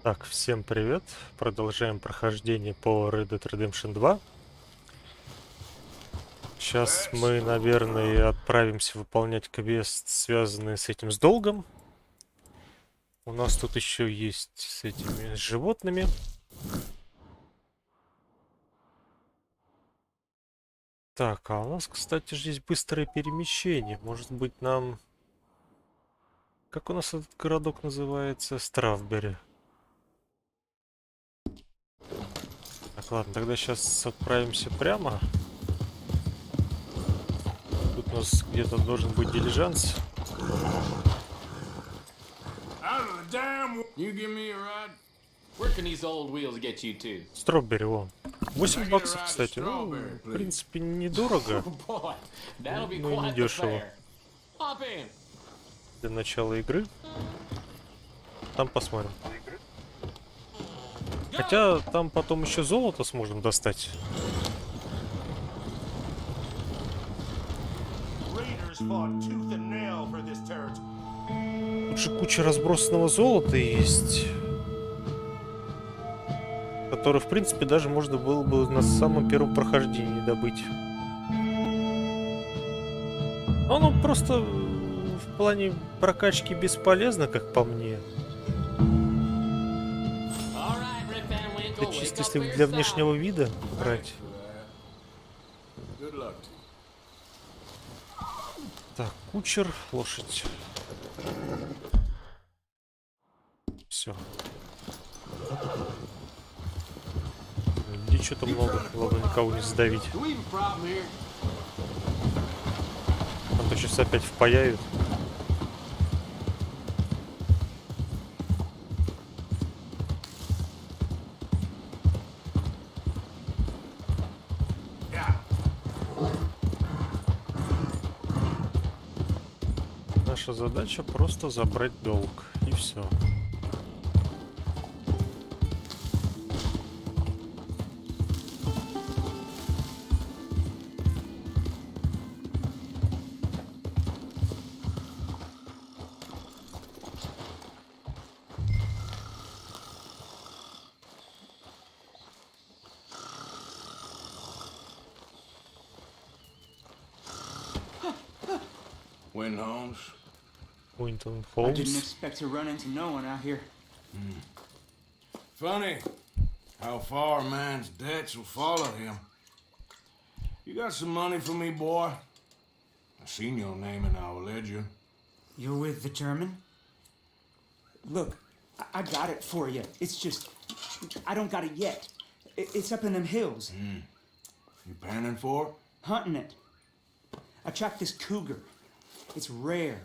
Так, всем привет. Продолжаем прохождение по Red Dead Redemption 2. Сейчас мы, наверное, отправимся выполнять квест, связанный с этим с долгом. У нас тут еще есть с этими животными. Так, а у нас, кстати, здесь быстрое перемещение. Может быть, нам... Как у нас этот городок называется? Стравбери. Так, ладно, тогда сейчас отправимся прямо. Тут у нас где-то должен быть дилижанс. Строббери, вон. 8 баксов, кстати. Ну, в принципе, недорого. Ну и не дешево. Для начала игры. Там посмотрим. Хотя там потом еще золото сможем достать. Тут же куча разбросанного золота есть, который, в принципе, даже можно было бы на самом первом прохождении добыть. Оно просто в плане прокачки бесполезно, как по мне. Это чисто если для внешнего вида брать. Так, кучер, лошадь. Все. Людей что-то много, главное никого не задавить. А то сейчас опять впаяют. Наша задача просто забрать долг, и все. I didn't expect to run into no one out here. Funny how far a man's debts will follow him. You got some money for me, boy? I seen your name in our ledger. You're with the German? Look, I got it for you. It's just, I don't got it yet. It's up in them hills. You panning for it? Hunting it. I tracked this cougar. It's rare.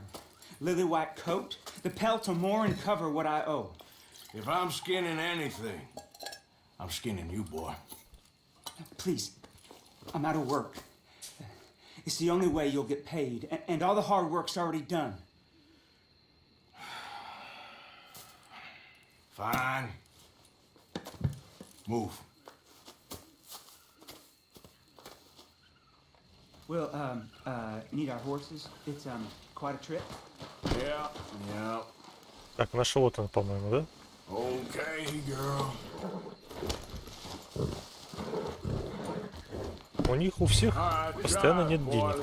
Lily white coat. The pelt will more and cover what I owe. If I'm skinning anything, I'm skinning you, boy. Please, I'm out of work. It's the only way you'll get paid, and all the hard work's already done. Fine. Move. We'll, need our horses. It's, quite a trip. Yeah, yeah. Так, наша вот она, по-моему, да? Okay, girl. У них у всех постоянно нет денег.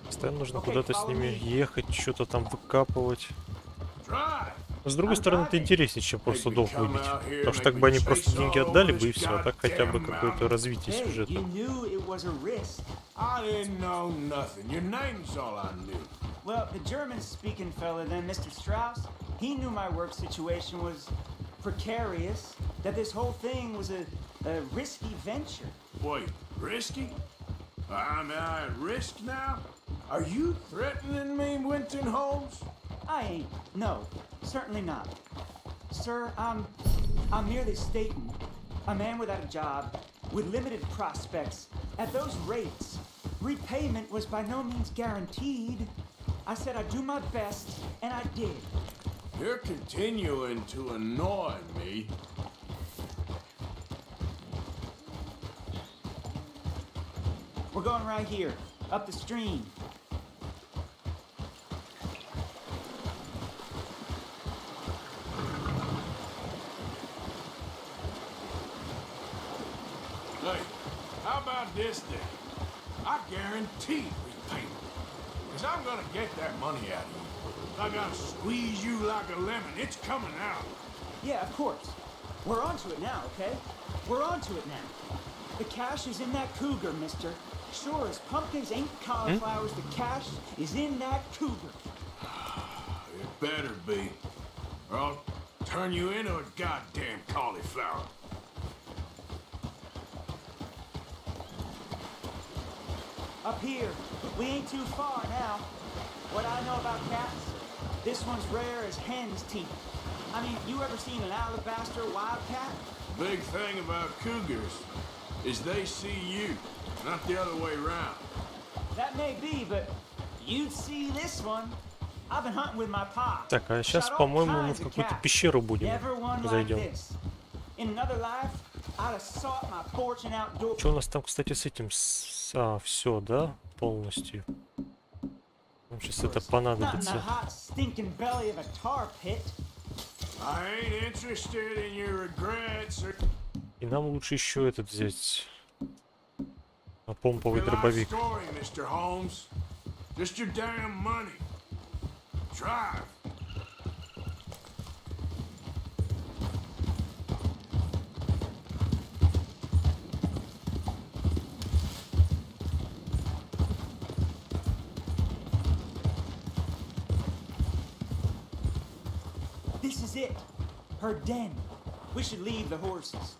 Постоянно нужно куда-то с ними ехать, что-то там выкапывать. Но с другой стороны, это интереснее, чем просто долг выбить. Потому что так бы они просто деньги отдали бы и все, а так хотя бы какое-то развитие сюжета. Well, the German-speaking fella then, Mr. Strauss, he knew my work situation was precarious, that this whole thing was a risky venture. Wait, risky? I'm at risk now? Are you threatening me, Winton Holmes? I ain't. No, certainly not. Sir, I'm merely stating, a man without a job, with limited prospects, at those rates, repayment was by no means guaranteed. I said I'd do my best, and I did. You're continuing to annoy me. We're going right here, up the stream. this then. I guarantee repayment. Because I'm gonna get that money out of you. I gotta squeeze you like a lemon. It's coming out. Yeah, of course. We're onto it now, okay? We're onto it now. The cash is in that cougar, mister. Sure as pumpkins ain't cauliflowers, the cash is in that cougar. It better be. Or I'll turn you into a goddamn cauliflower. Up here, we ain't too far now. What I know about cats, this one's rare as hen's teeth. I mean, you ever seen an alabaster wildcat? Big thing about cougars is they see you, not the other way around. That may be, but you'd see this one. I've been hunting with my pa. Так, а сейчас, Shot all по-моему, мы kinds в of какую-то cats. пещеру будем Never one like зайдем. this. In another life, I'd have sought my fortune outdoors. Что у нас там, кстати, с этим? А, все, да? Полностью. Нам сейчас это Not in the понадобится. hot, stinking belly of a tar pit. I ain't interested in your regrets or И нам лучше еще этот взять. Помповый your life дробовик. story, Mr. Holmes. Just your damn money. Drive. This is it. Her den. We should leave the horses.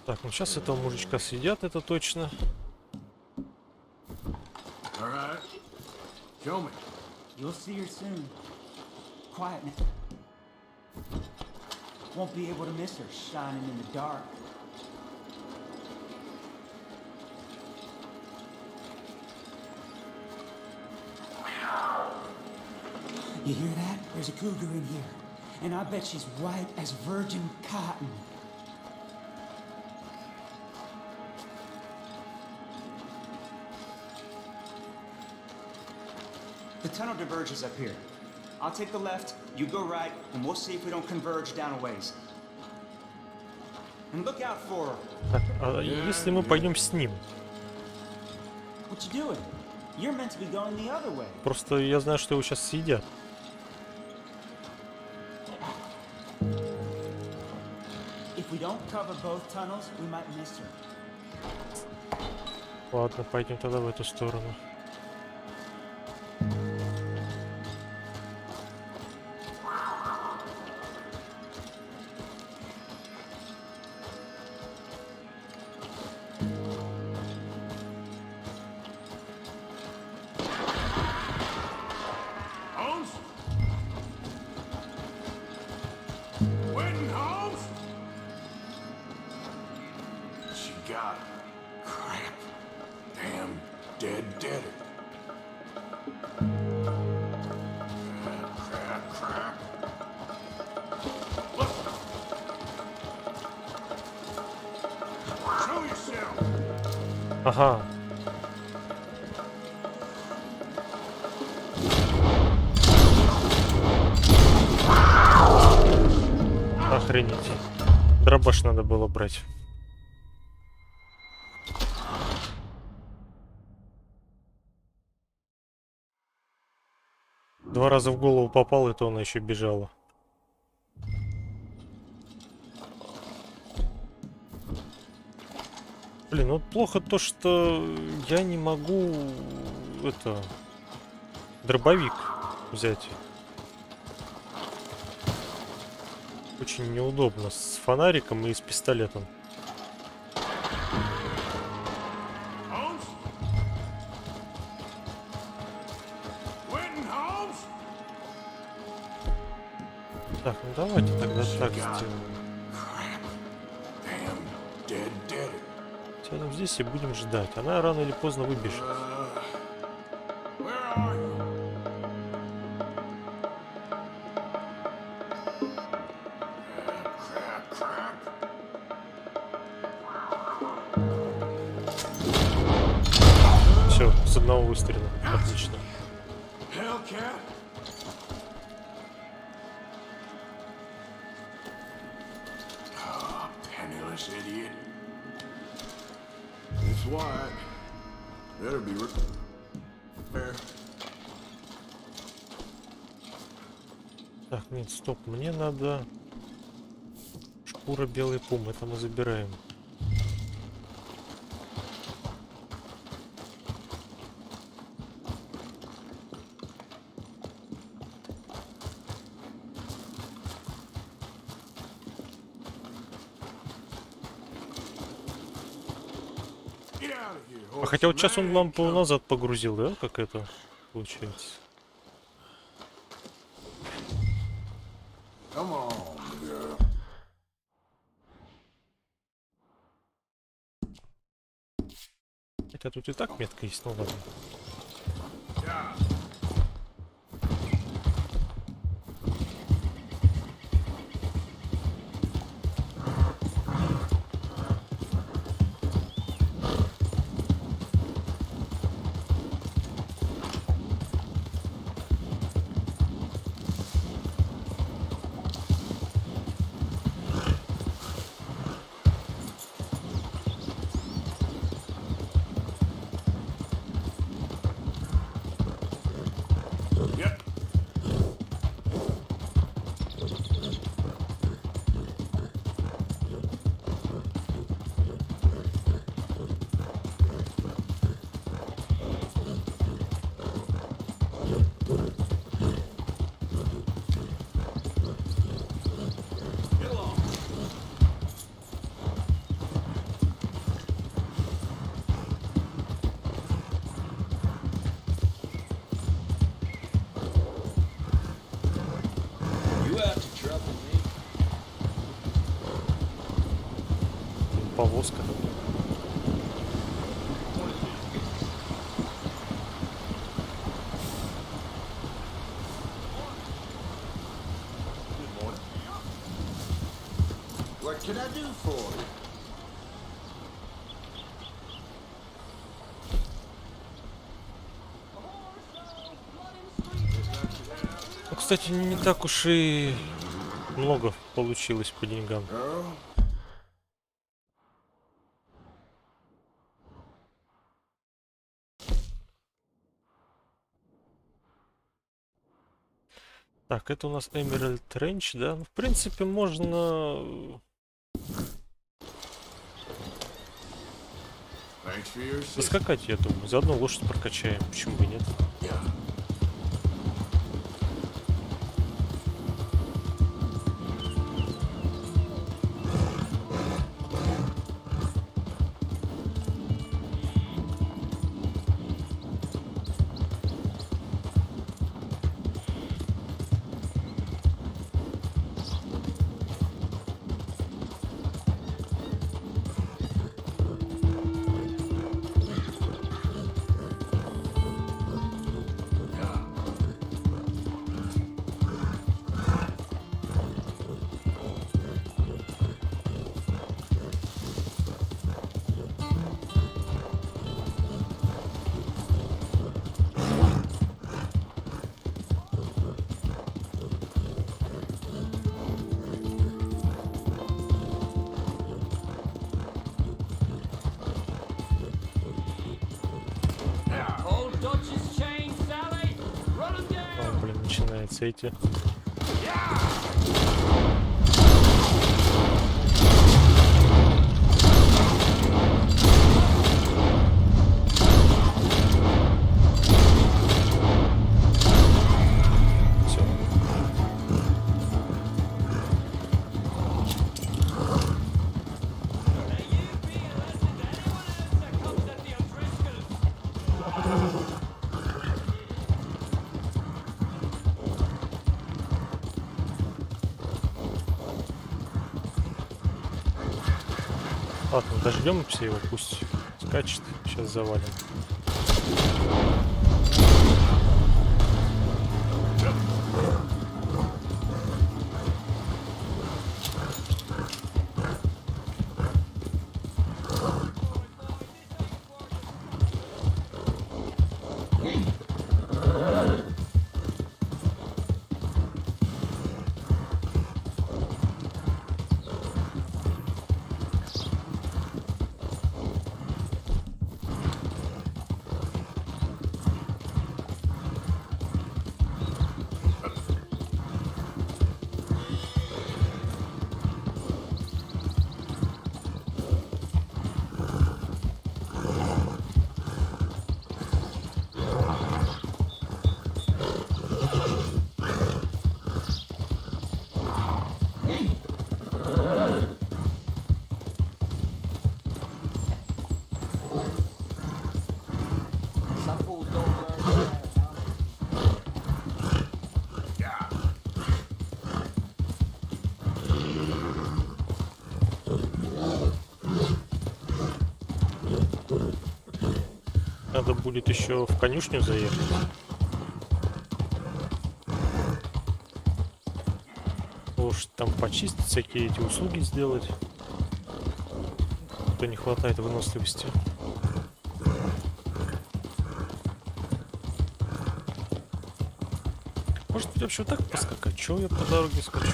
Так, ну сейчас этого мужичка съедят, это точно. All right. Show me. You'll see her soon. Quiet now. Won't be able to miss her shining in the dark. You hear that? There's a cougar in here. And I bet she's white as virgin cotton. The tunnel diverges up here. I'll take the left, you go right, and we'll see if we don't converge down a ways. And look out for her. Так, а если мы пойдем с ним? What you doing? You're meant to be going the other way. Просто я знаю, что его сейчас съедят. If we don't cover both tunnels, we might miss her. Ладно, пойдем тогда в эту сторону. Holmes? Witten Holmes? She got it. Crap. Damn deader. Crap. Look. Show yourself. Ага. Охренеть. Дробаш надо было брать. Два раза в голову попал, и то она еще бежала. Блин, ну плохо то, что я не могу это дробовик взять. Очень неудобно с фонариком и с пистолетом. Holmes? Witten Holmes? Так, ну давайте тогда так сделаем. Crap. Damn deader. Сядем здесь и будем ждать. Она рано или поздно выбежит. Where are you? Crap. Все, с одного выстрела. Отлично. Hellcat? white. Better be fair. Так, нет, стоп, мне надо шкура белой пумы, это мы забираем. А хотя вот сейчас он лампу назад погрузил, да? Как это получается? Come on, girl. Хотя тут и так метка есть, ну ладно. Yep. Повозка. What can I do for you? Ну, кстати, не так уж и много получилось по деньгам. Girl? Так, это у нас Emerald Range, да? Ну, в принципе, можно... Thanks for your assistance. Заскакать, я думаю. Заодно лошадь прокачаем. Почему бы нет? Yeah. О, блин, начинается эти. Все. Ладно, дождемся его, пусть скачет. Сейчас завалим. Надо будет еще в конюшню заехать. Уж там почистить, всякие эти услуги сделать. То не хватает выносливости. Может быть, вообще так поскакать? Чего я по дороге скачу?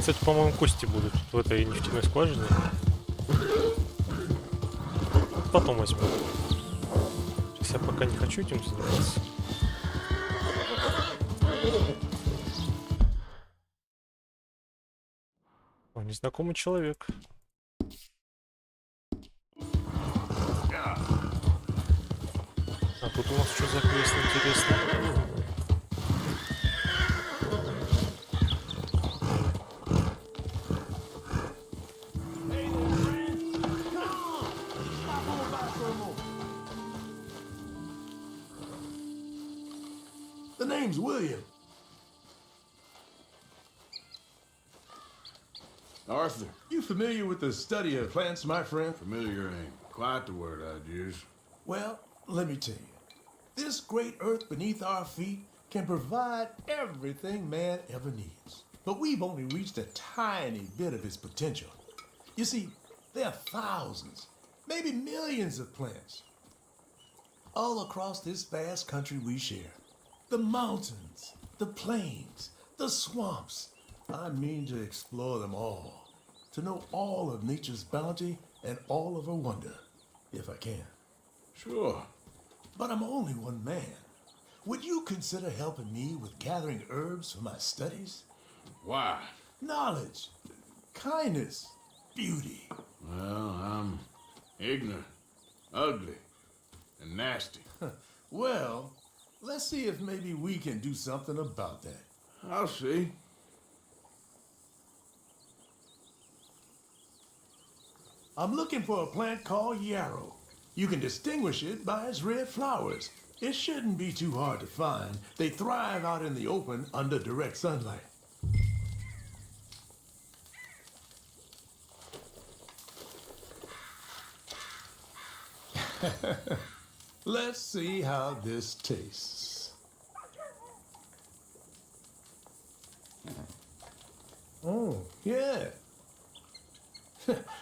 Кстати, по-моему, кости будут в этой нефтяной скважине. Потом возьму. Сейчас я пока не хочу этим заниматься. О, незнакомый человек. А тут у нас что за квест интересный? The name's William. Arthur, You familiar with the study of plants, my friend? familiar ain't quite the word I'd use. Well, let me tell you. This great earth beneath our feet can provide everything man ever needs. But we've only reached a tiny bit of its potential. You see, there are thousands, maybe millions of plants all across this vast country we share. The mountains, the plains, the swamps. I mean to explore them all. To know all of nature's bounty and all of her wonder, if I can. Sure. But I'm only one man. Would you consider helping me with gathering herbs for my studies? Why? Knowledge, kindness, beauty. Well, I'm ignorant, ugly, and nasty. Well, let's see if maybe we can do something about that. I'll see. I'm looking for a plant called yarrow. You can distinguish it by its red flowers. It shouldn't be too hard to find. They thrive out in the open under direct sunlight. Let's see how this tastes. Oh, yeah.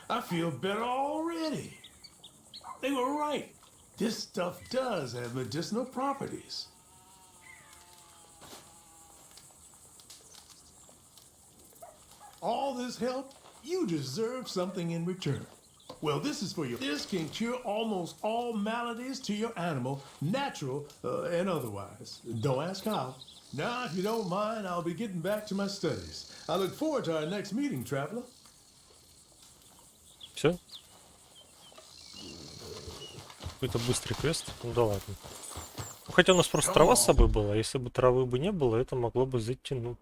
I feel better already. They were right. This stuff does have medicinal properties. All this help, you deserve something in return. Well, this is for you. This can cure almost all maladies to your animal, natural and otherwise. Don't ask how. Now, if you don't mind, I'll be getting back to my studies. I look forward to our next meeting, traveler. Все? Какой-то быстрый квест? Ну да ладно. Ну, хотя у нас просто трава с собой была. Если бы травы бы не было, это могло бы зайти, ну...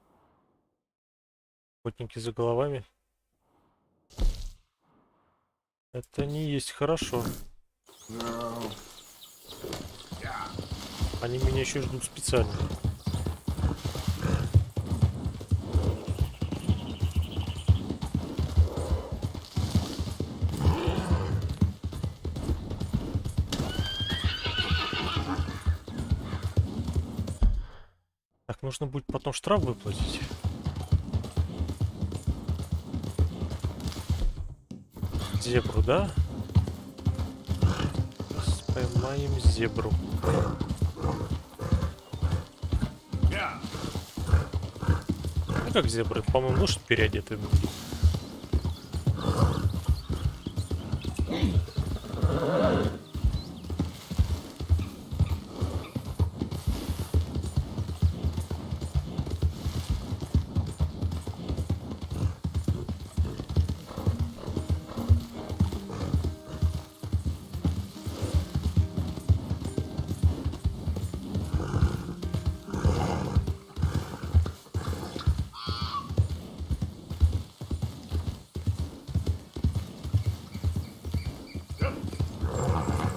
Охотники за головами. Это не есть хорошо. Они меня еще ждут специально. Так, нужно будет потом штраф выплатить. Зебру, да? Поймаем зебру. Ну как зебры? По-моему, лошадь переодетая будет.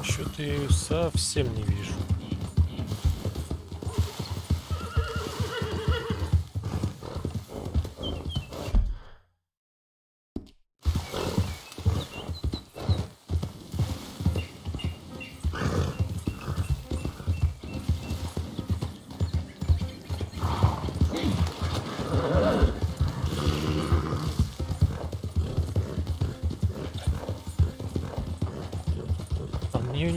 Что-то я ее совсем не вижу.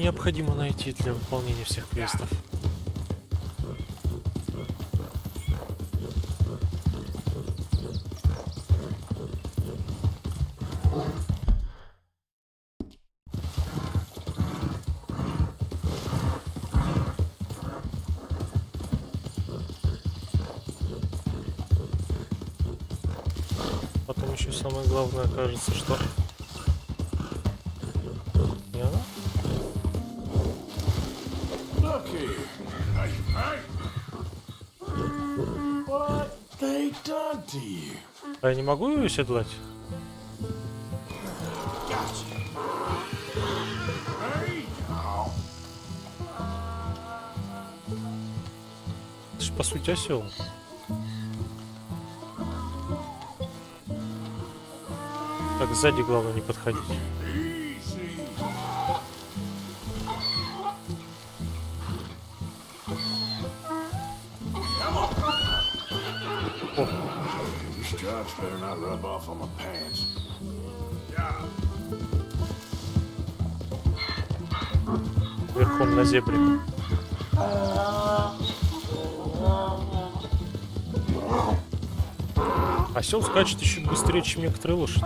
необходимо найти для выполнения всех квестов. Потом еще самое главное окажется, что... Не она? Look here. Hey. What they done to you? А я не могу ее седлать? Gotcha. Hey. Это ж по сути осел. Так, сзади главное не подходить. Easy. This job's better not rub off on my pants. Верхом на зебре. Осел скачет еще быстрее, чем некоторые лошади.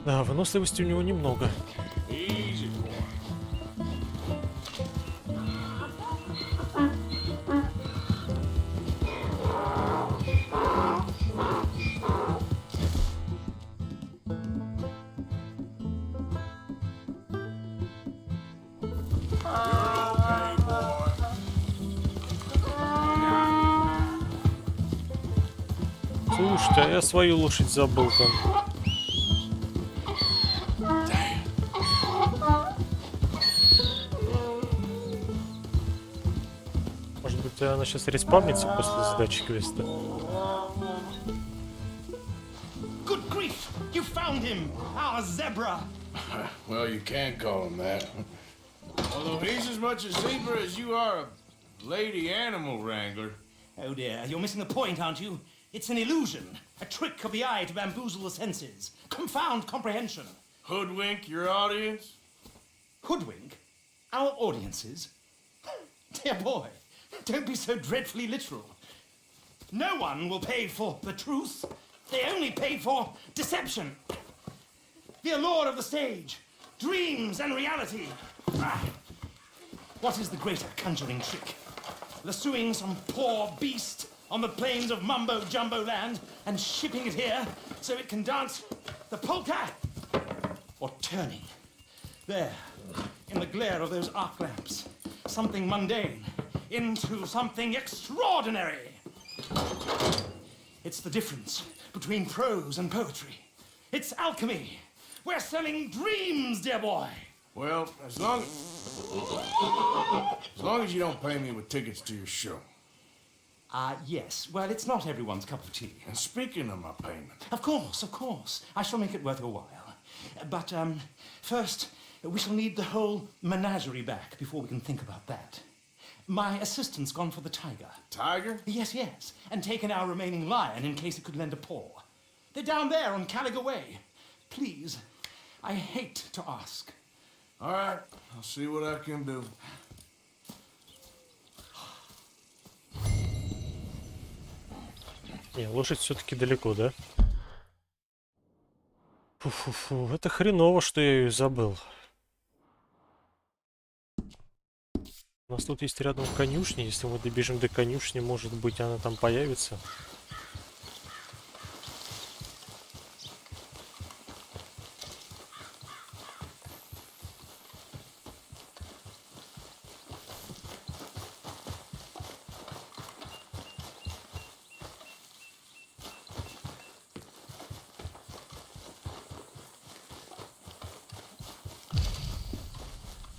Да, выносливости у него немного. Easy, boy. Слушайте, а я свою лошадь забыл там. Может быть, она сейчас респавнится после задачи квеста? Good grief! You found him! Our zebra! Well, you can call him that. Although he's as much a zebra as you are a lady animal wrangler. Oh dear, you're missing the point, aren't you? It's an illusion. A trick of the eye to bamboozle the senses. Confound comprehension. Hoodwink your audience? Hoodwink? Our audiences? Dear boy, don't be so dreadfully literal. No one will pay for the truth. They only pay for deception. The allure of the stage, dreams and reality. Ah. What is the greater conjuring trick? Lassoing some poor beast on the plains of mumbo-jumbo land and shipping it here so it can dance the polka? Or turning, there, in the glare of those arc lamps, something mundane into something extraordinary. It's the difference between prose and poetry. It's alchemy. We're selling dreams, dear boy. Well, as long as you don't pay me with tickets to your show. Yes. Well, it's not everyone's cup of tea. And speaking of my payment, Of course. I shall make it worth your while. But, first, we shall need the whole menagerie back before we can think about that. My assistant's gone for the tiger. Tiger? Yes, and taken our remaining lion in case it could lend a paw. They're down there on Caliga Way. Please, I hate to ask. All right, I'll see what I can do. Не, лошадь все-таки далеко, да? Фу-фу-фу, это хреново, что я ее забыл. У нас тут есть рядом конюшня. Если мы добежим до конюшни, может быть, она там появится.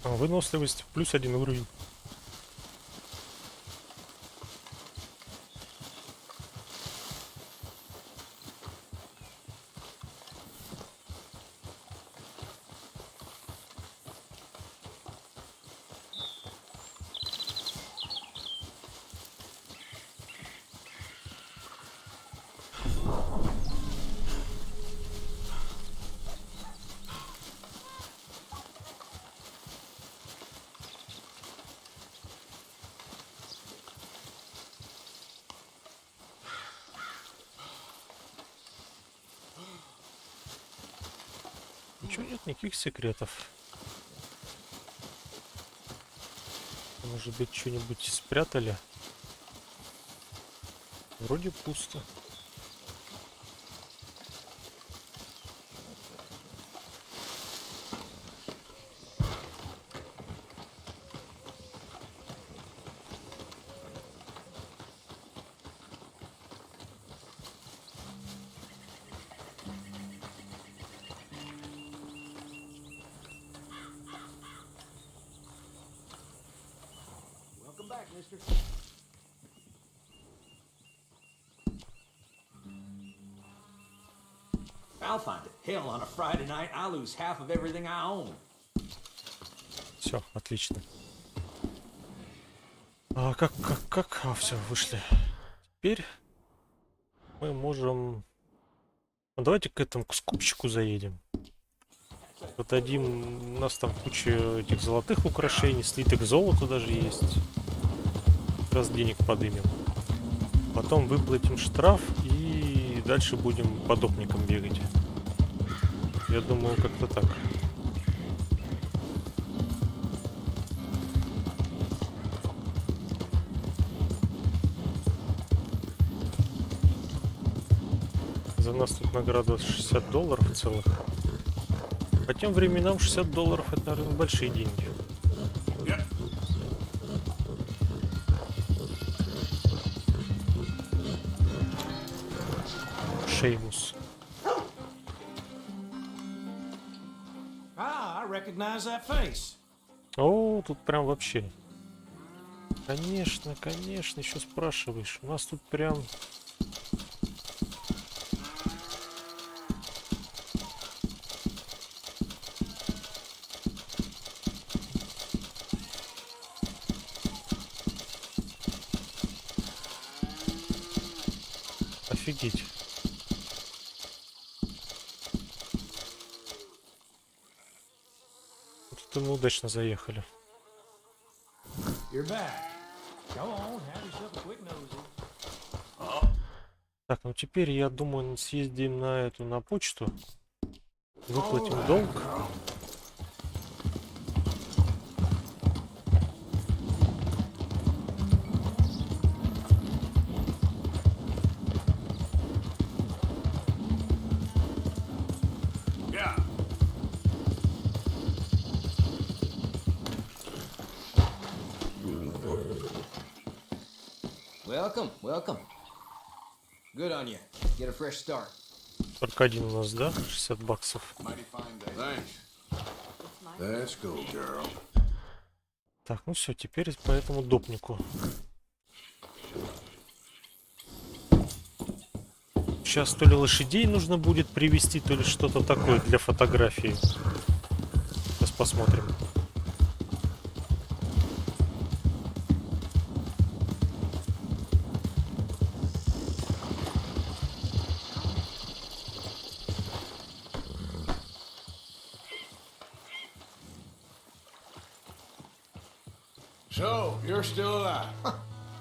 Выносливость плюс 1 уровень. Ничего нет, никаких секретов. Может быть, что-нибудь спрятали? Вроде пусто. Welcome back, mister. I'll find it. Hell, on a Friday night, I lose half of everything I own. Все, отлично. Как? Все, вышли. Теперь мы можем... Ну, давайте к этому, к скупщику заедем. Подадим... У нас там куча этих золотых украшений, слиток золота даже есть. Как раз денег подымем. Потом выплатим штраф и дальше будем по допникам бегать. Я думаю, как-то так. За нас тут награда $60 целых. По тем временам $60 это, наверное, большие деньги. Шеймус. I recognize that face. О, тут прям вообще. Конечно, конечно, еще спрашиваешь. У нас тут прям... Офигеть. Тут мы удачно заехали. You're back. Go on, have yourself a quick nosy. Так, ну теперь, я думаю, съездим на эту, на почту. Выплатим долг. Yeah. Welcome, welcome. Good on you. Get a fresh start. 41 у нас, да? $60. Mighty fine day. Thanks. That's cool, girl. Так, ну все, теперь по этому допнику. Сейчас то ли лошадей нужно будет привезти, то ли что-то такое для фотографии. Сейчас посмотрим. So, you're still alive.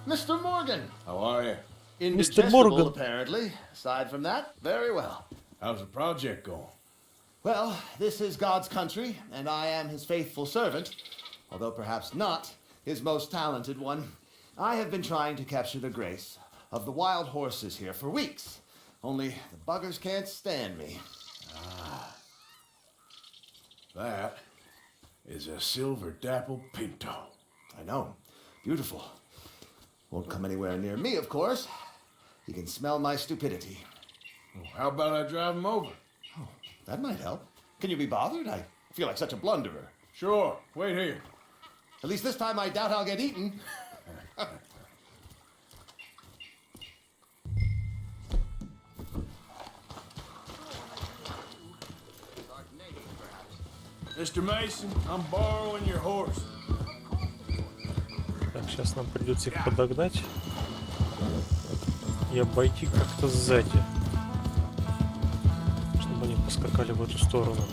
Mr. Morgan. How are you? Indigestible, Morgan. apparently. Aside from that, very well. How's the project going? Well, this is God's country, and I am his faithful servant, although perhaps not his most talented one. I have been trying to capture the grace of the wild horses here for weeks, only the buggers can't stand me. That is a silver dapple pinto. I know. Beautiful. Won't come anywhere near me, of course. He can smell my stupidity. Well, how about I drive him over? That might help. Can you be bothered? I feel like such a blunderer. Sure. Wait here. At least this time I doubt I'll get eaten. Mr. Mason, I'm borrowing your horse. Так, сейчас нам придется их подогнать и обойти как-то сзади, чтобы они поскакали в эту сторону.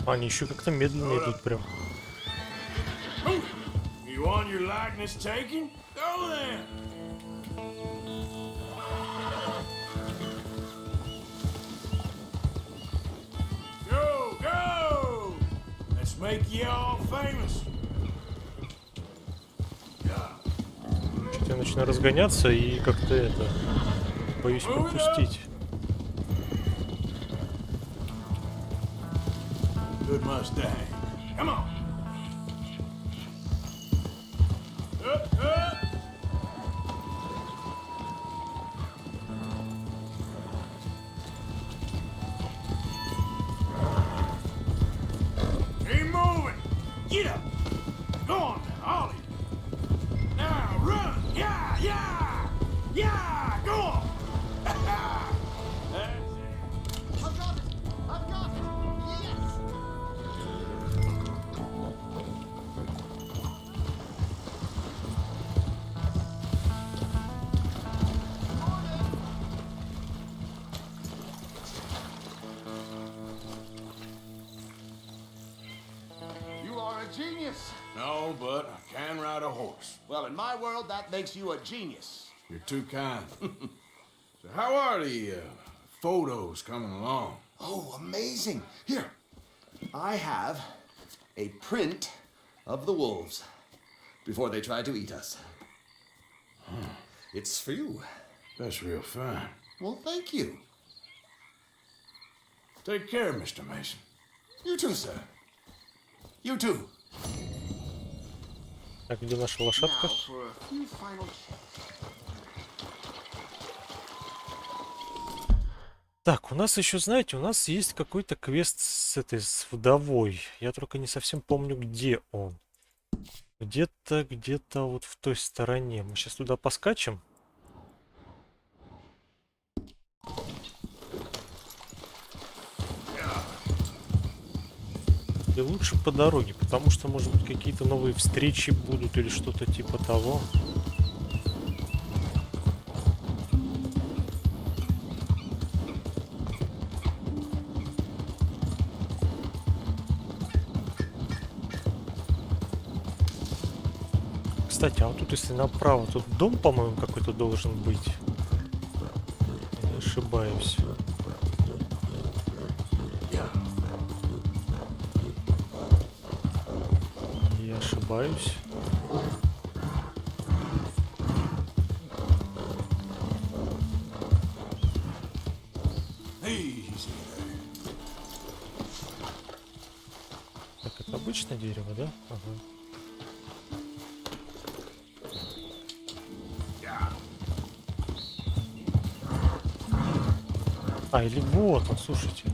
Они еще как-то медленно идут прям. You want your likeness taken? Go then. Go, go! Let's make you all famous. Что-то я начинаю разгоняться и как-то это боюсь пропустить. Good Mustang. Come on. Up, up. Keep moving. Get up. Go on now, Ollie. Now run. Yeah, yeah. Yeah, go on. That's it. I've got it! I've got it! Yes! You are a genius. No, but I can ride a horse. Well, in my world, that makes you a genius. You're too kind. So how are the photos coming along? Oh, amazing. Here, I have a print of the wolves before they tried to eat us. It's for you. That's real fine. Well, thank you. Take care, Mr. Mason. You too, sir. You too. Так, где наша лошадка? Now for a few final checks. Так, у нас еще, знаете, у нас есть какой-то квест с вдовой. Я только не совсем помню, где он. Где-то вот в той стороне. Мы сейчас туда поскачем. И лучше по дороге, потому что, может быть, какие-то новые встречи будут или что-то типа того. Кстати, а вот тут, если направо, тут дом, по-моему, какой-то должен быть. Я не ошибаюсь. Я ошибаюсь. Easy there. Так, это обычное дерево, да? Ага. А, или вот он, слушайте.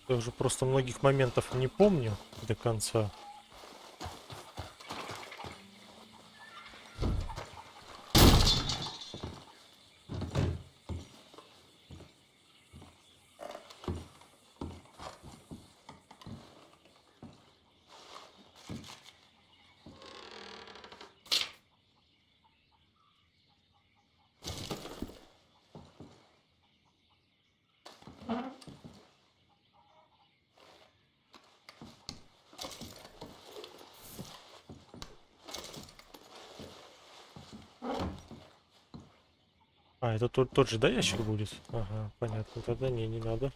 Я уже просто многих моментов не помню до конца. А, это тот же, да, ящик будет? Ага, понятно. Тогда не надо.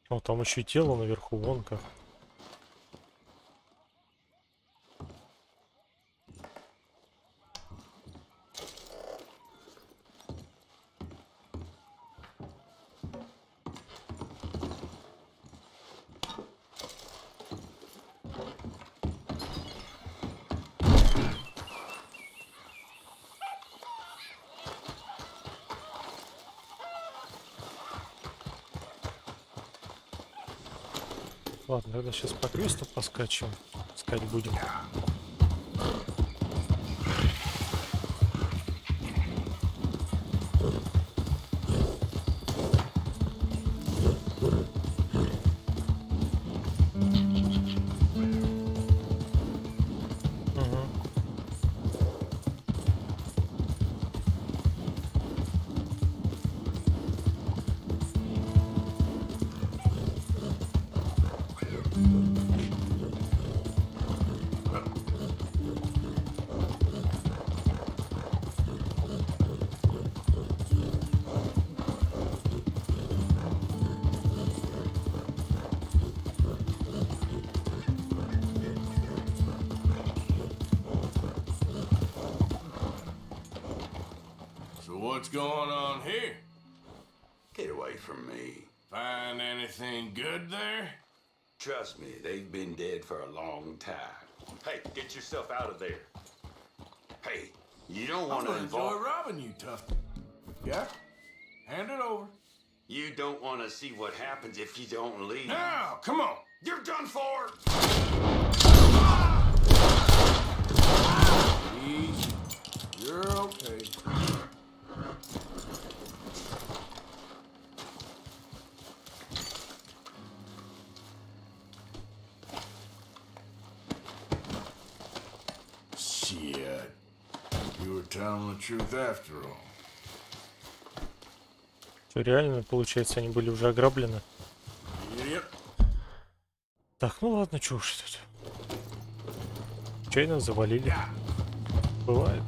О, там еще и тело наверху, вон как. Ладно, тогда сейчас по квесту поскачем. Искать будем. So what's going on here? Get away from me. Find anything good there? Trust me, they've been dead for a long time. Hey, get yourself out of there. Hey, you don't I'm want to gonna enjoy involve... robbing you, tough. Yeah? Hand it over. You don't want to see what happens if you don't leave. Now, come on. You're done for! Easy. You're okay. Shit. You were telling the truth after all. Все реально, получается, они были уже ограблены. Yep. Так, ну ладно, чё уж тут. Чайно завалили. Бывает.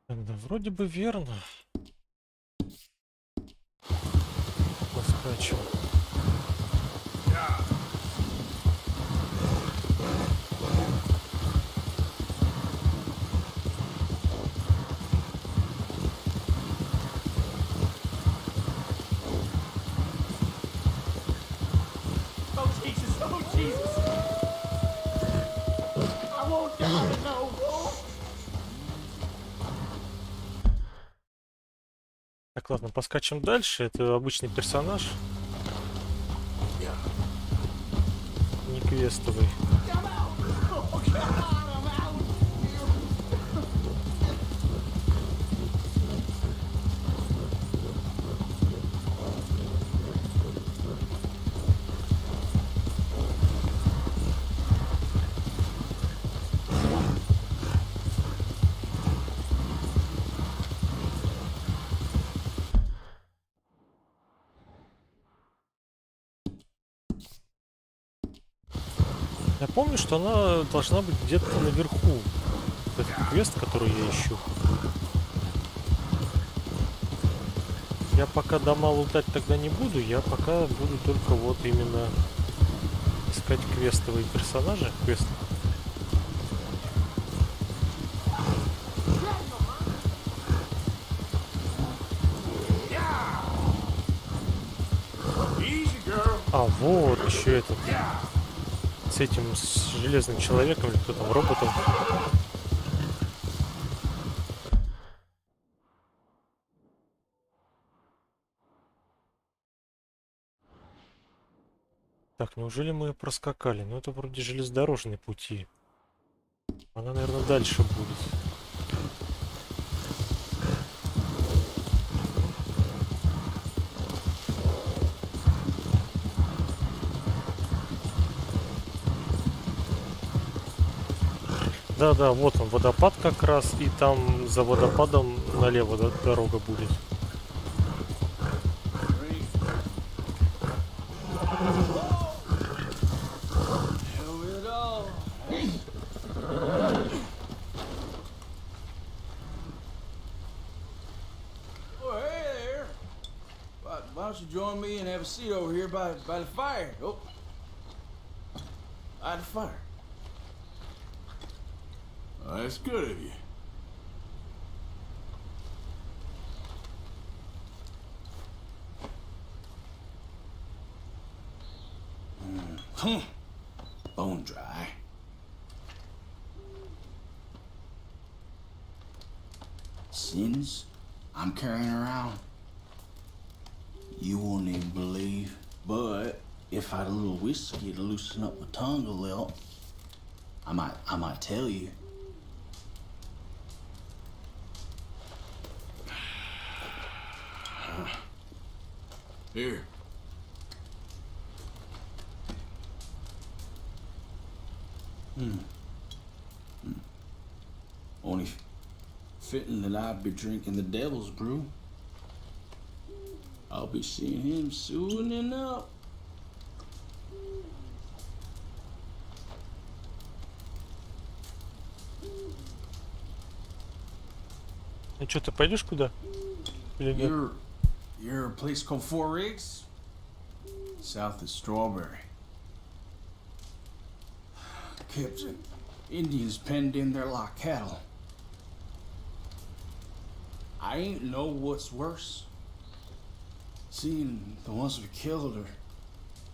Да, вроде бы верно. Поскачем. Oh, Jesus. Oh, Jesus. I won't die, no. Так, ладно, поскачем дальше. Это обычный персонаж. Не квестовый. I'm out. Oh, God, I'm out. Я помню, что она должна быть где-то наверху. этот квест, который я ищу. Я пока дома лутать тогда не буду, я пока буду только вот именно искать квестовые персонажи. Квест. А вот еще этот с этим с железным человеком или кто там, роботом. Так, неужели мы ее проскакали? Ну это вроде железнодорожные пути. Она, наверное, дальше будет. Да-да, вот он, водопад как раз, и там за водопадом налево дорога будет. Why don't you join me and have a seat over here by the fire? Oh, by the fire. Oh, that's good of you. Bone dry. Sins I'm carrying around. You won't even believe. But if I had a little whiskey to loosen up my tongue a little, I might tell you. Here. Only fitting that I'd be drinking the devil's brew. I'll be seeing him soon enough. Ну что, ты пойдешь куда? Или нет? You're a place called Four Rigs? South of Strawberry. Kept Indians penned in there like cattle. I ain't know what's worse. Seeing the ones we killed or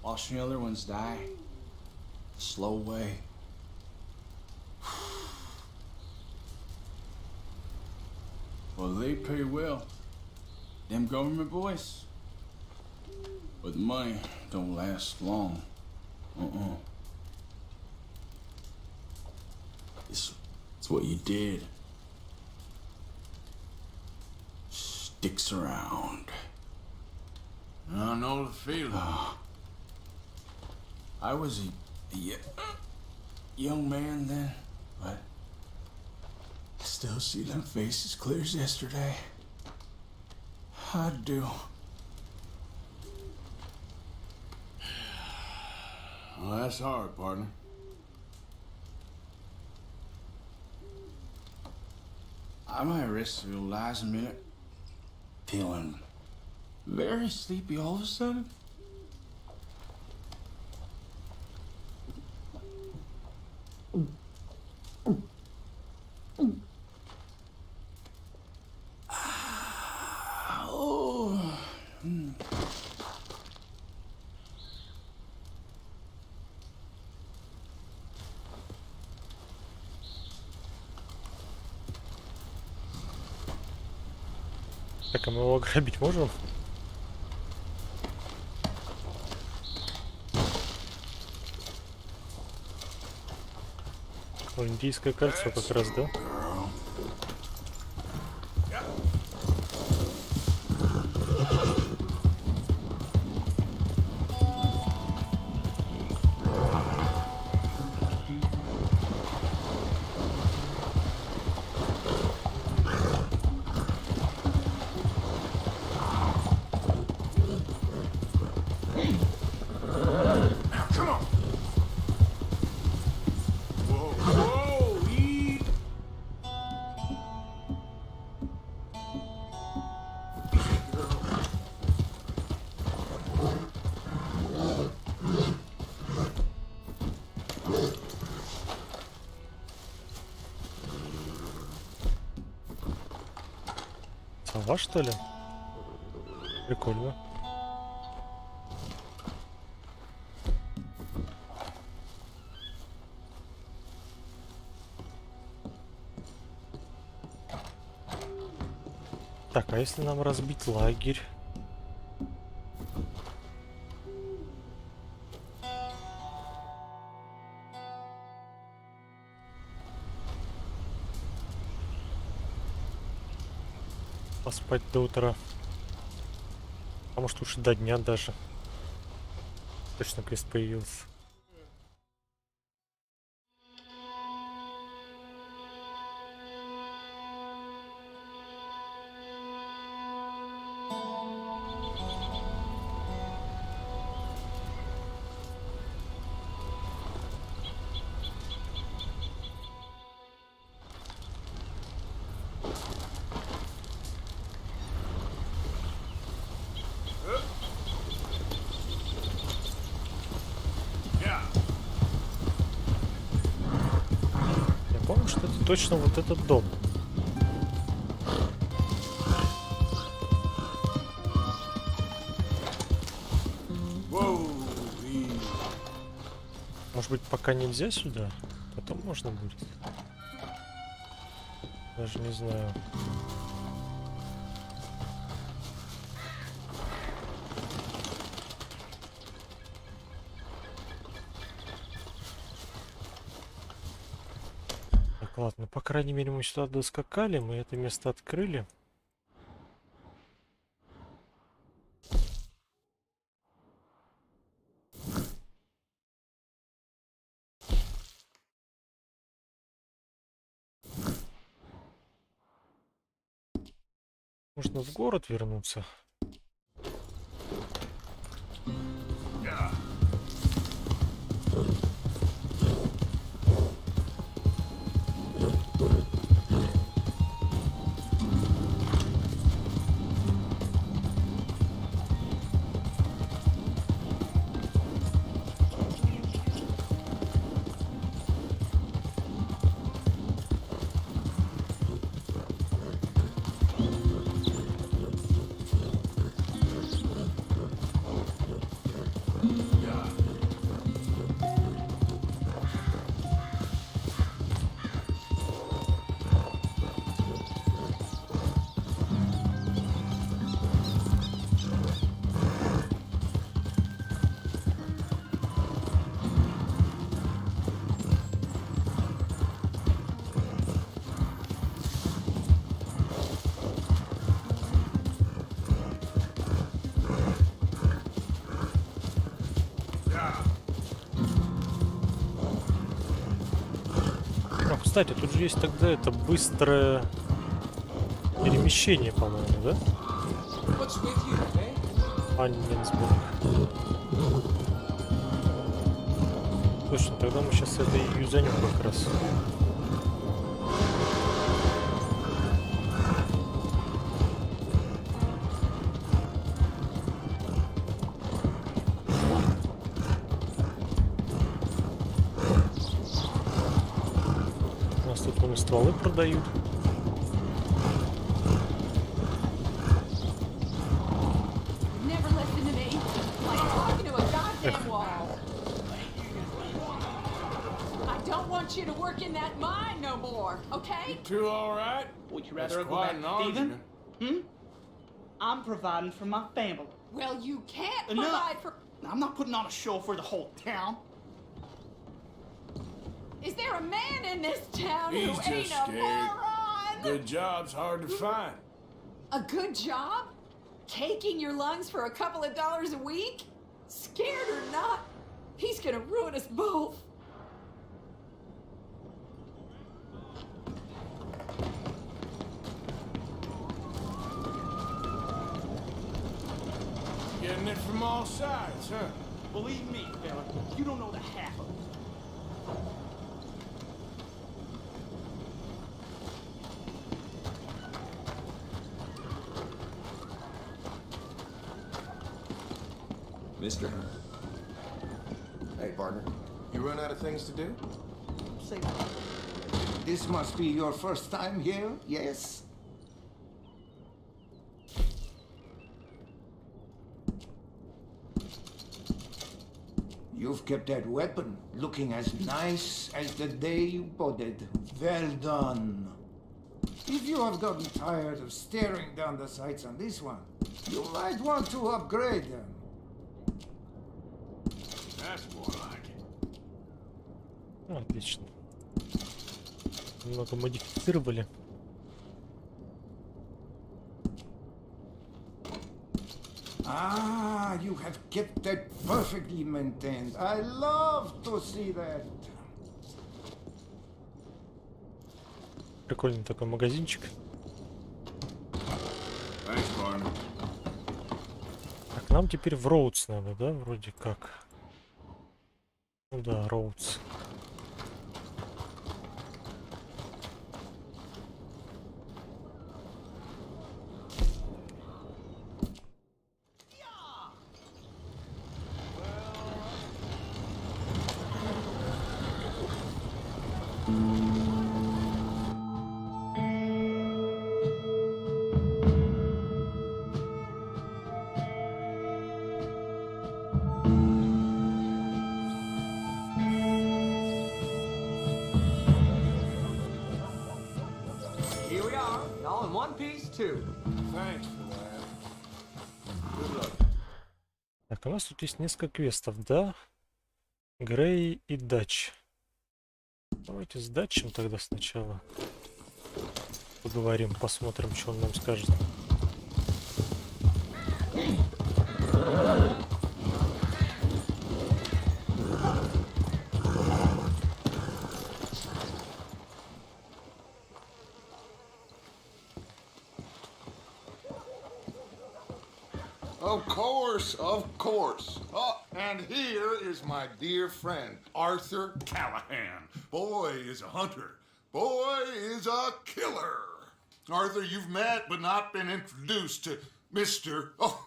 watching the other ones die. Slow way. Well, they pay well. Them government boys. But the money don't last long. It's what you did. Sticks around. I know the feeling. I was a young man then, but I still see them faces clear as yesterday. I do. Well, that's hard, partner. I might rest through your eyes a minute. Feeling very sleepy all of a sudden. Так, а мы его ограбить можем? О, индийское кольцо как раз, да? Голова, что ли? Прикольно. Так, а если нам разбить лагерь? Поспать до утра. А может лучше до дня даже. Точно квест появился. Что это точно вот этот дом. Может быть, пока нельзя сюда? Потом можно будет. Даже не знаю. Ладно, по крайней мере мы сюда доскакали, мы это место открыли. Можно в город вернуться. Кстати, тут же есть тогда это быстрое перемещение, по-моему, да? Сборка. Точно, тогда мы сейчас это и юзанем как раз. Стволы продают. You to work in that mine no more, okay? You two all right? Would you rather That's go quite back an to thieving? argument. I'm providing for my family. Well, you can't Enough. provide for... I'm not putting on a show for the whole town. Is there a man in this town He's who just ain't a scared. moron? Good job's hard to find. A good job? Caking your lungs for a couple of dollars a week? Scared or not, he's gonna ruin us both. Getting it from all sides, huh? Believe me, fella, you don't know the half of it. Mister. Hey, partner. You run out of things to do? Say that. This must be your first time here, yes? You've kept that weapon looking as nice as the day you bought it. Well done. If you have gotten tired of staring down the sights on this one, you might want to upgrade them. That's more like it. Отлично. Немного модифицировали. Ah, you have kept that perfectly maintained. I love to see that. Прикольный такой магазинчик. Thanks, partner. Так, нам теперь в Роудс надо, да, вроде как. Ну да, Роудс. Here we are, all in one piece, too. Thanks for that. Good luck. Так, у нас тут есть несколько квестов, да? Грей и Дач. Давайте с Датчем тогда сначала поговорим, посмотрим, что он нам скажет. Of course, of course. Oh, and here is my dear friend, Arthur Callahan. Boy is a hunter. Boy is a killer. Arthur, you've met but not been introduced to Mr. Oh,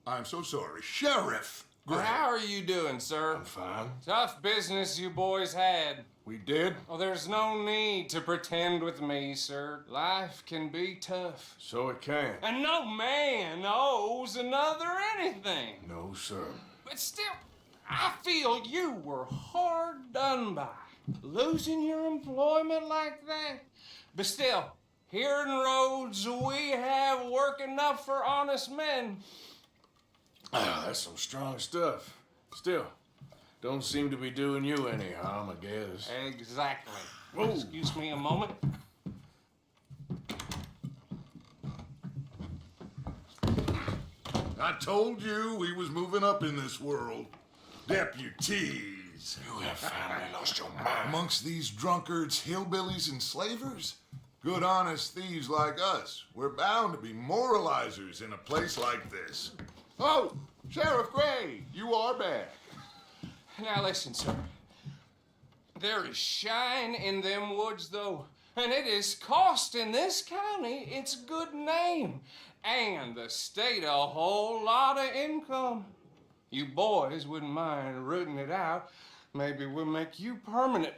I'm so sorry, Sheriff Gray. How are you doing, sir? I'm fine. Tough business you boys had. We did? Oh, there's no need to pretend with me, sir. Life can be tough. So it can. And no man owes another anything. No, sir. But still, I feel you were hard done by. Losing your employment like that. But still, here in Rhodes, we have work enough for honest men. Ah, that's some strong stuff. Still, don't seem to be doing you any harm, I guess. Exactly. Whoa. Excuse me a moment. I told you we was moving up in this world. Deputies. You have finally lost your mind. Amongst these drunkards, hillbillies, and slavers? Good honest thieves like us. We're bound to be moralizers in a place like this. Oh, Sheriff Gray, you are back. Now listen, sir. There is shine in them woods, though, and it is costing this county its good name and the state a whole lot of income. You boys wouldn't mind rooting it out. Maybe we'll make you permanent.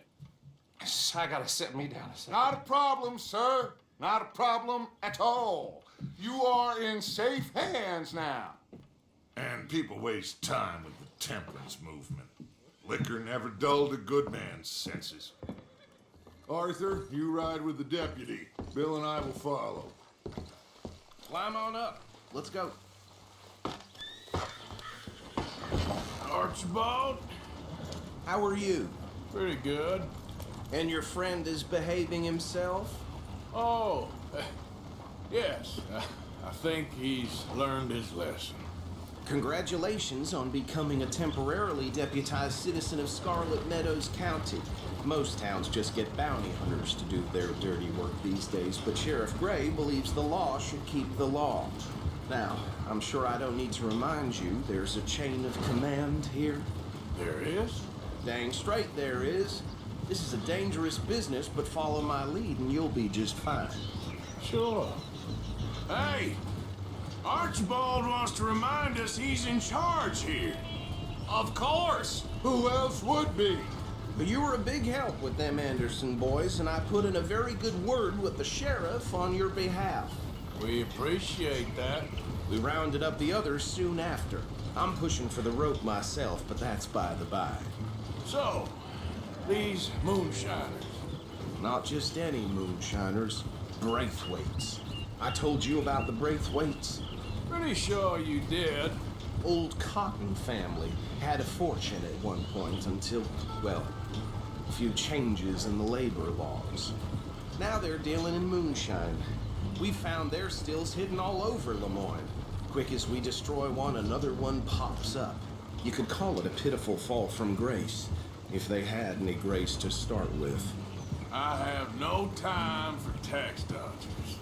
I gotta set me down a second. Not a problem, sir. Not a problem at all. You are in safe hands now. And people waste time with the temperance movement. Liquor never dulled a good man's senses. Arthur, you ride with the deputy. Bill and I will follow. Climb on up. Let's go. Archibald, How are you? pretty good. And your friend is behaving himself? Oh, yes. I think he's learned his lesson. Congratulations on becoming a temporarily deputized citizen of Scarlet Meadows County. Most towns just get bounty hunters to do their dirty work these days, but Sheriff Gray believes the law should keep the law. Now, I'm sure I don't need to remind you there's a chain of command here. There is? Dang straight there is. This is a dangerous business, but follow my lead and you'll be just fine. Sure. Hey, Archibald wants to remind us he's in charge here. Of course. Who else would be? But you were a big help with them Anderson boys, and I put in a very good word with the sheriff on your behalf. We appreciate that. We rounded up the others soon after. I'm pushing for the rope myself, but that's by the by. So, these moonshiners. Not just any moonshiners, Braithwaites. I told you about the Braithwaites. Pretty sure you did. Old Cotton family had a fortune at one point until, well, a few changes in the labor laws. Now they're dealing in moonshine. We found their stills hidden all over Lemoyne. Quick as we destroy one, another one pops up. You could call it a pitiful fall from grace, if they had any grace to start with. I have no time for tax dodgers.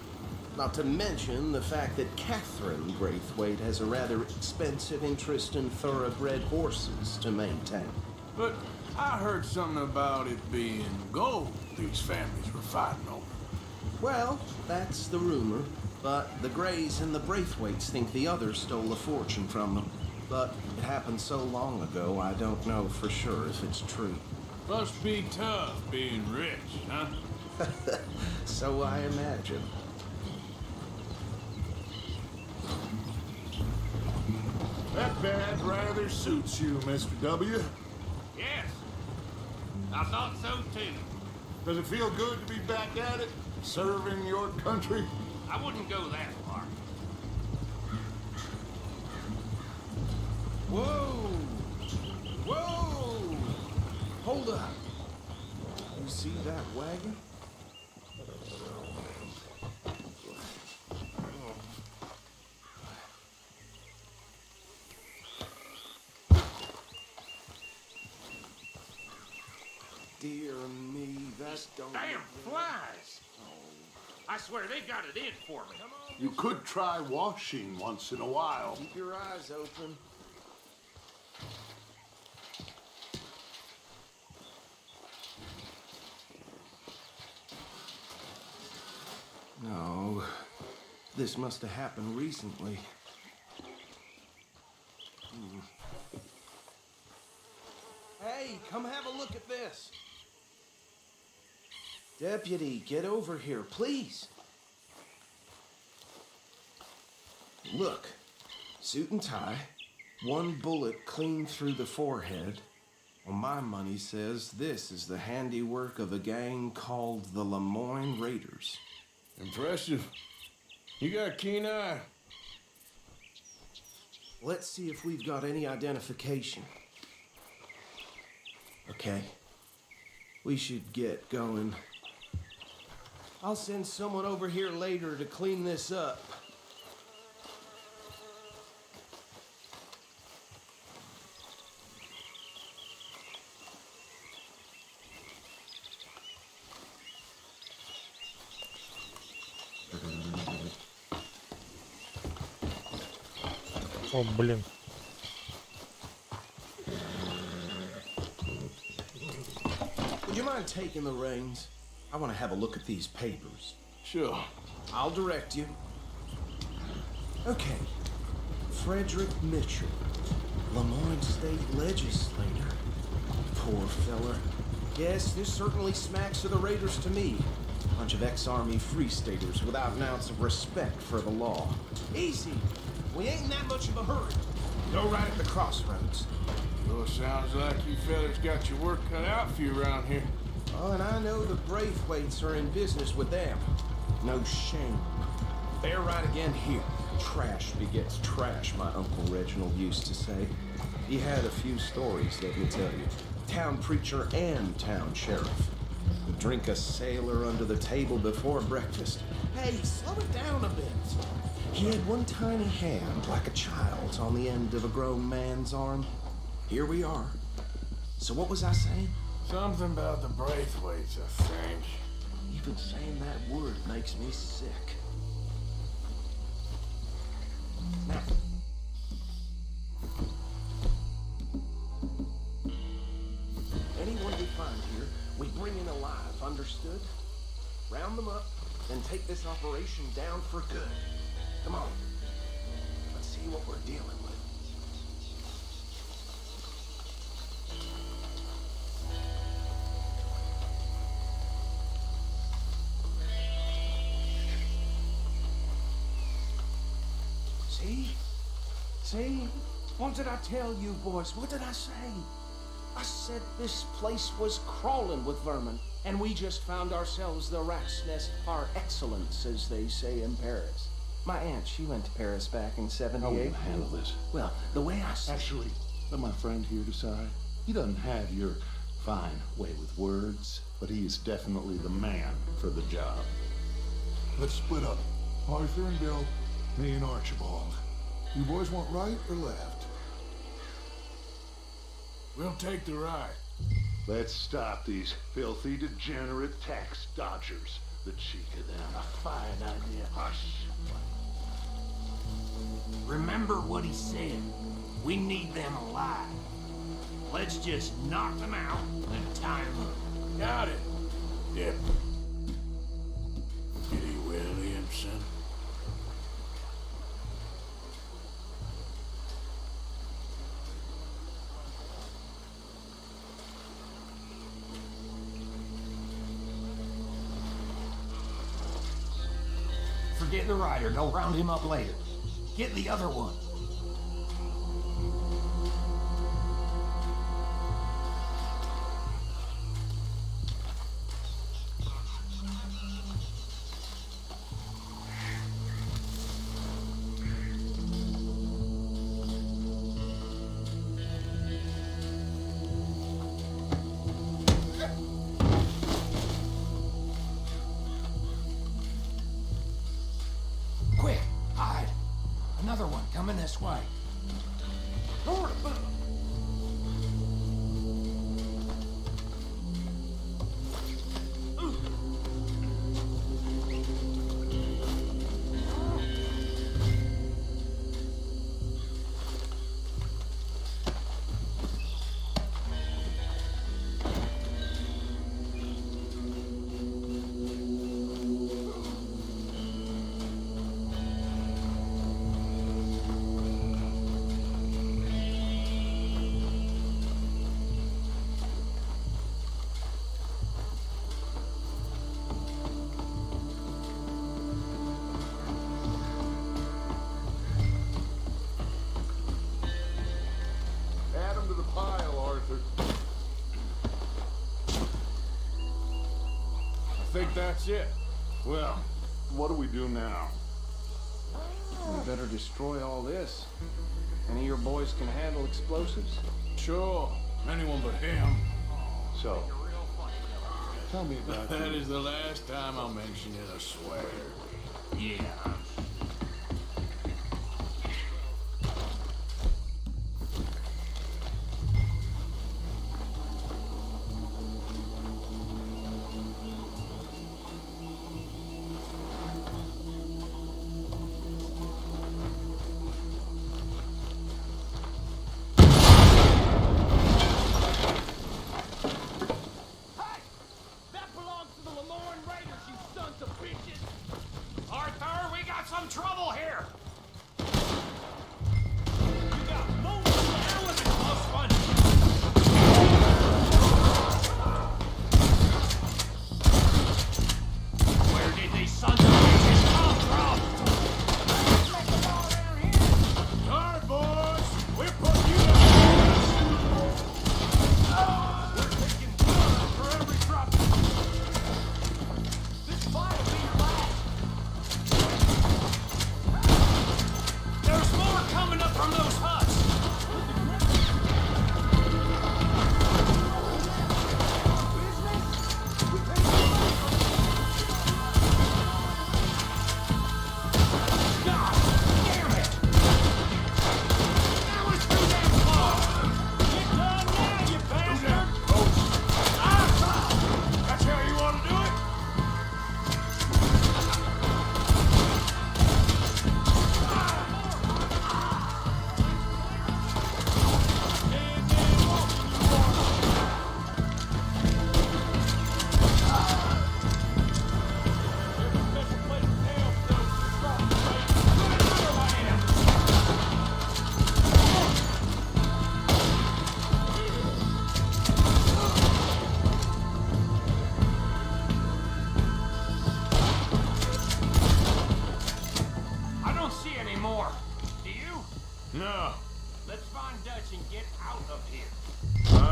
Not to mention the fact that Catherine Braithwaite has a rather expensive interest in thoroughbred horses to maintain. But I heard something about it being gold these families were fighting over. Well, that's the rumor. But the Greys and the Braithwaites think the others stole a fortune from them. But it happened so long ago, I don't know for sure if it's true. Must be tough being rich, huh? So I imagine. That badge rather suits you, Mr. W. Yes, I thought so too. Does it feel good to be back at it, serving your country? I wouldn't go that far. Whoa! Whoa! Hold up. You see that wagon? Dear me, that's don't. Damn flies! I swear they got it in for me. You could try washing once in a while. Keep your eyes open. No, this must have happened recently. Hey, come have a look at this. Deputy, get over here, please. Look, suit and tie, one bullet clean through the forehead. Well, my money says this is the handiwork of a gang called the Lemoyne Raiders. Impressive. You got a keen eye. Let's see if we've got any identification. Okay. We should get going. I'll send someone over here later to clean this up. О, блин. Would you mind taking the reins? I want to have a look at these papers. Sure. I'll direct you. Okay. Frederick Mitchell, Lemoyne State Legislator. Poor fella. Yes, this certainly smacks of the Raiders to me. Bunch of ex-Army Free Staters without an ounce of respect for the law. Easy. We ain't in that much of a hurry. Go right at the crossroads. Sure sounds like you fellas got your work cut out for you around here. Oh, and I know the Braithwaites are in business with them. No shame. They're right again here. Trash begets trash, my Uncle Reginald used to say. He had a few stories, let me tell you. Town preacher and town sheriff. Would drink a sailor under the table before breakfast. Hey, slow it down a bit. He had one tiny hand, like a child's, on the end of a grown man's arm. Here we are. So what was I saying? Something about the Braithwaites, I think. Even saying that word makes me sick. Now, anyone we find here, we bring in alive, understood? Round them up, then take this operation down for good. Come on. Let's see what we're dealing with. See? See? What did I tell you, boys? What did I say? I said this place was crawling with vermin, and we just found ourselves the rat's nest par excellence, as they say in Paris. My aunt, she went to Paris back in '78. How are we gonna handle this? Well, the way I see Actually, let my friend here decide. He doesn't have your fine way with words, but he is definitely the man for the job. Let's split up. Arthur and Bill, me and Archibald. You boys want right or left? We'll take the right. Let's stop these filthy, degenerate tax dodgers. The cheek of them. A fine idea. Hush. Remember what he said. We need them alive. Let's just knock them out and tie them up. Got it. Yep. Kitty Williamson. Forget the rider. Go round him up later. Get the other one. Quick, hide. Another one coming this way. Add them to the pile, Arthur. I think that's it. Well, what do we do now? we better destroy all this. Any of your boys can handle explosives? Sure. Anyone but him. So, tell me about That is the last time I'll mention it, I swear. Yeah. Arthur, we got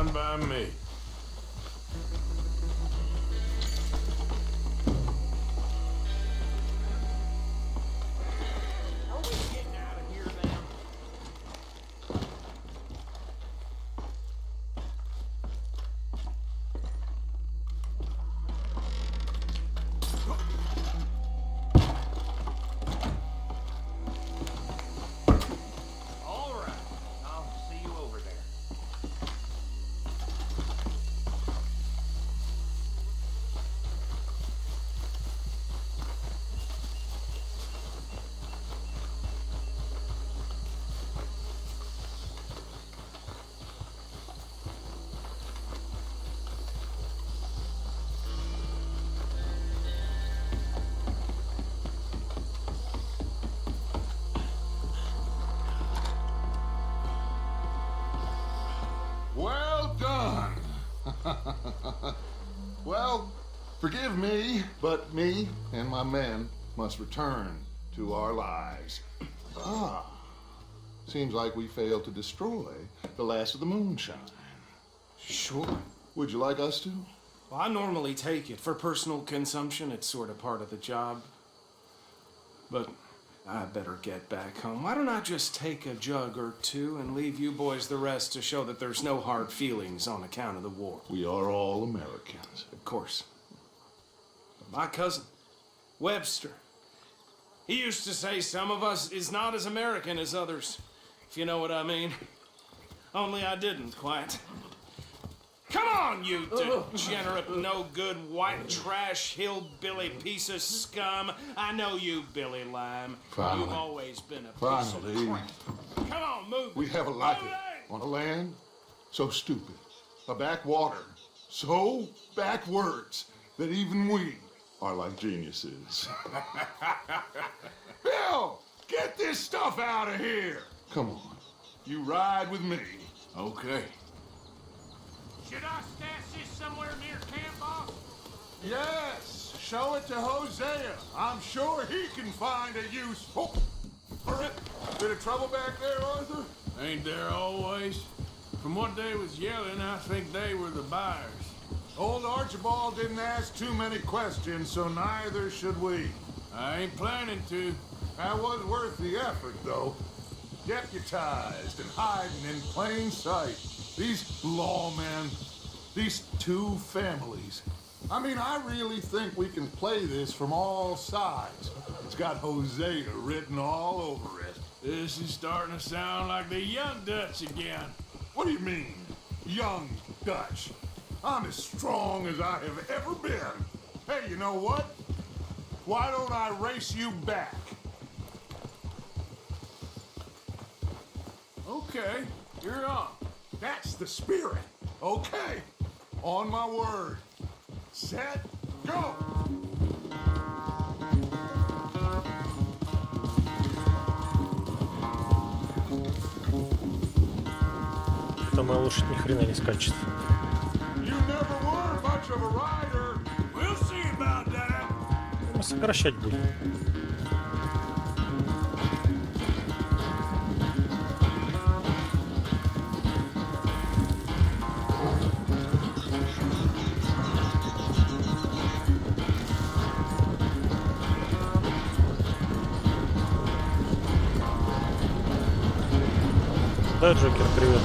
Fine by me. Are we getting out of here now? All right. I'll see you over there. Well done. Well, forgive me, but me and my men must return to our lives. Ah, seems like we failed to destroy the last of the moonshine. Sure. Would you like us to? Well, I normally take it. For personal consumption, it's sort of part of the job. But I better get back home. Why don't I just take a jug or two and leave you boys the rest to show that there's no hard feelings on account of the war? We are all Americans. Of course. My cousin, Webster, he used to say some of us is not as American as others, if you know what I mean. Only I didn't quite. Come on, you degenerate, no-good, white trash, hillbilly piece of scum. I know you, Billy Lime. Finally. You've always been a piece of crap. Come on, move. We haven't like Move it. On a land so stupid. A backwater so backwards that even we are like geniuses. Bill, get this stuff out of here. Come on. You ride with me. Okay. Should I stash this somewhere near camp, boss? Yes, show it to Hosea. I'm sure he can find a use. Oh, bit of trouble back there, Arthur? Ain't there always? From what they was yelling, I think they were the buyers. Old Archibald didn't ask too many questions, so neither should we. I ain't planning to. That was worth the effort, though. Deputized and hiding in plain sight. These lawmen, these two families. I mean, I really think we can play this from all sides. It's got Hosea written all over it. This is starting to sound like the Young Dutch again. What do you mean, young Dutch? I'm as strong as I have ever been. Hey, you know what? Why don't I race you back? Okay, you're on. That's the spirit. Okay, on my word. Set, go! Это моя лошадь ни хрена не скачет. You never were much of a rider. We'll see about that. Мы сокращать будем. Да, Джокер, привет.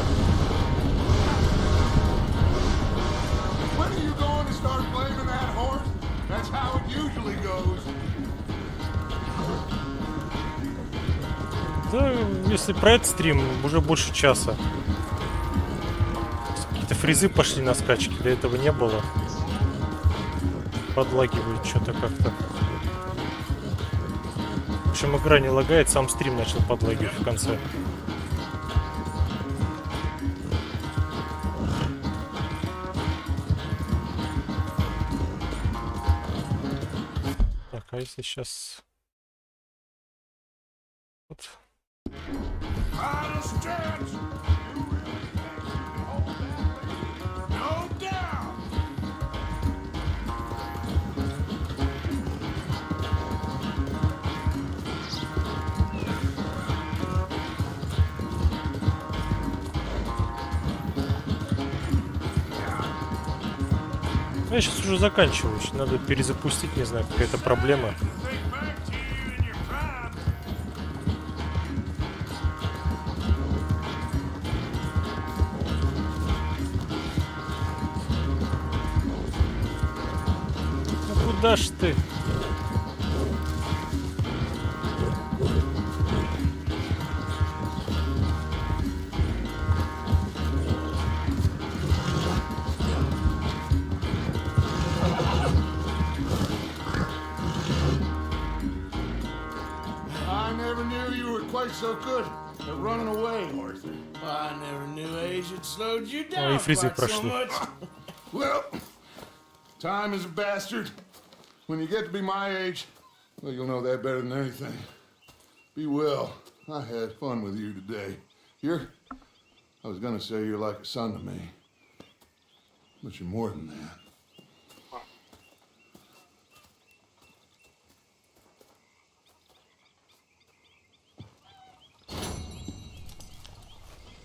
When are you going to start blaming that horse? That's how it usually goes. Да, если про этот стрим, уже больше часа. Какие-то фризы пошли на скачки, до этого не было. Подлагивает что-то как-то. В общем, игра не лагает, сам стрим начал подлагивать в конце. Так, а если сейчас... Вот. Final stretch. You really think you can hold that lead? No doubt. Я сейчас уже заканчиваю, еще надо перезапустить, не знаю, какая-то проблема. Ну куда ж ты? I never knew you were quite so good at running away, Arthur. I never knew age had slowed you Ну down и фризы quite so прошли. much. Well, time is a bastard. When you get to be my age, well, you'll know that better than anything. Be well. I had fun with you today. I was gonna say you're like a son to me. But you're more than that.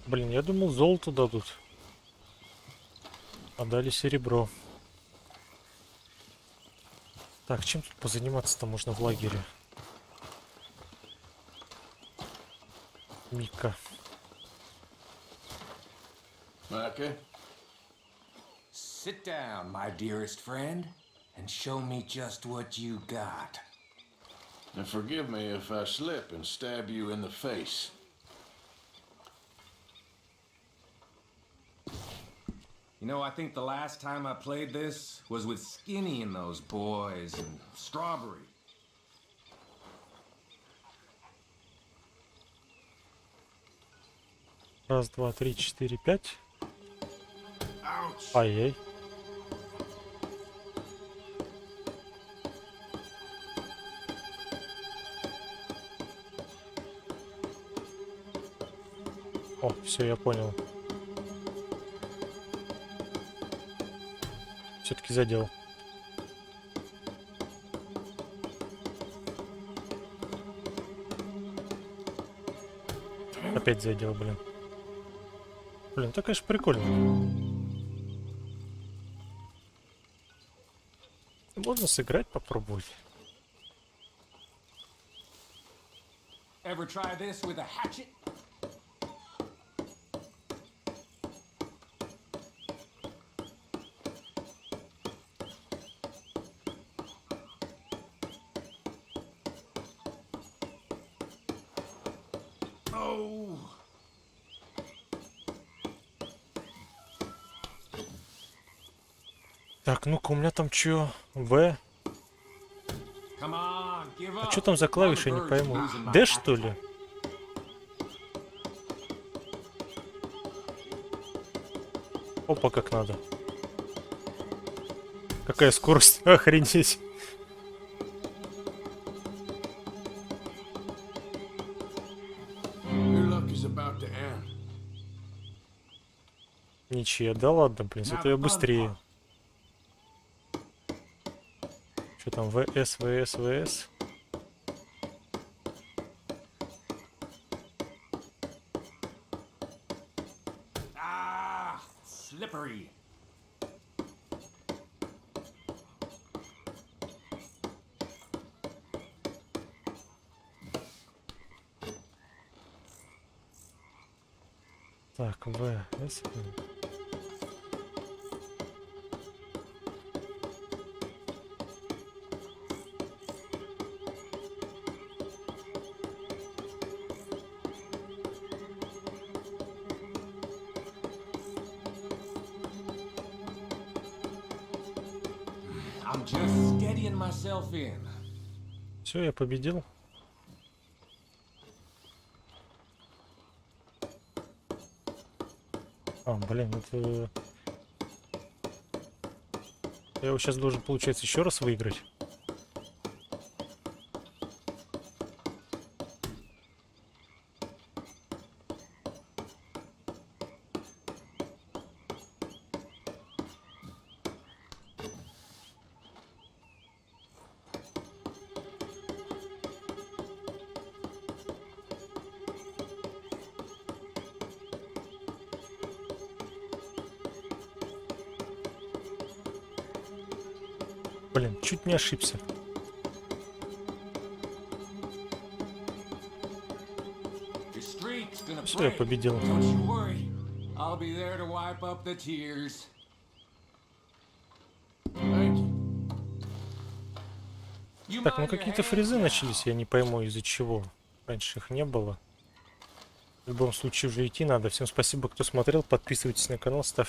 Блин, я думал, золото дадут. А дали серебро. Так, чем тут позаниматься-то можно в лагере? Мика. Micah? Sit down, my dearest friend, and show me just what you got. And forgive me if I slip and stab you in the face. You know, I think the last time I played this was with Skinny and those boys and Strawberry. Раз, два, три, четыре, пять. Ай-яй. О, все, я понял. Все-таки задел. Опять задел, блин. Блин, так, конечно, прикольно. Можно сыграть, попробовать. Ever try this with a hatchet? Oh. Так, ну-ка, у меня там чё? В. А что там за клавиши, я не пойму. Д, что ли? Опа, как надо. Какая скорость, охренеть. Ничья, да ладно, блин, это я быстрее. Что там, ВС, ВС, ВС? Ah, slippery. Так, ВС. I'm just steadying myself in. Все, я победил. А, блин, это... Я его сейчас должен, получается, еще раз выиграть. Блин, чуть не ошибся. Все, я победил. Так, ну какие-то фрезы начались, я не пойму из-за чего. Раньше их не было. В любом случае уже идти надо. Всем спасибо, кто смотрел. Подписывайтесь на канал, ставьте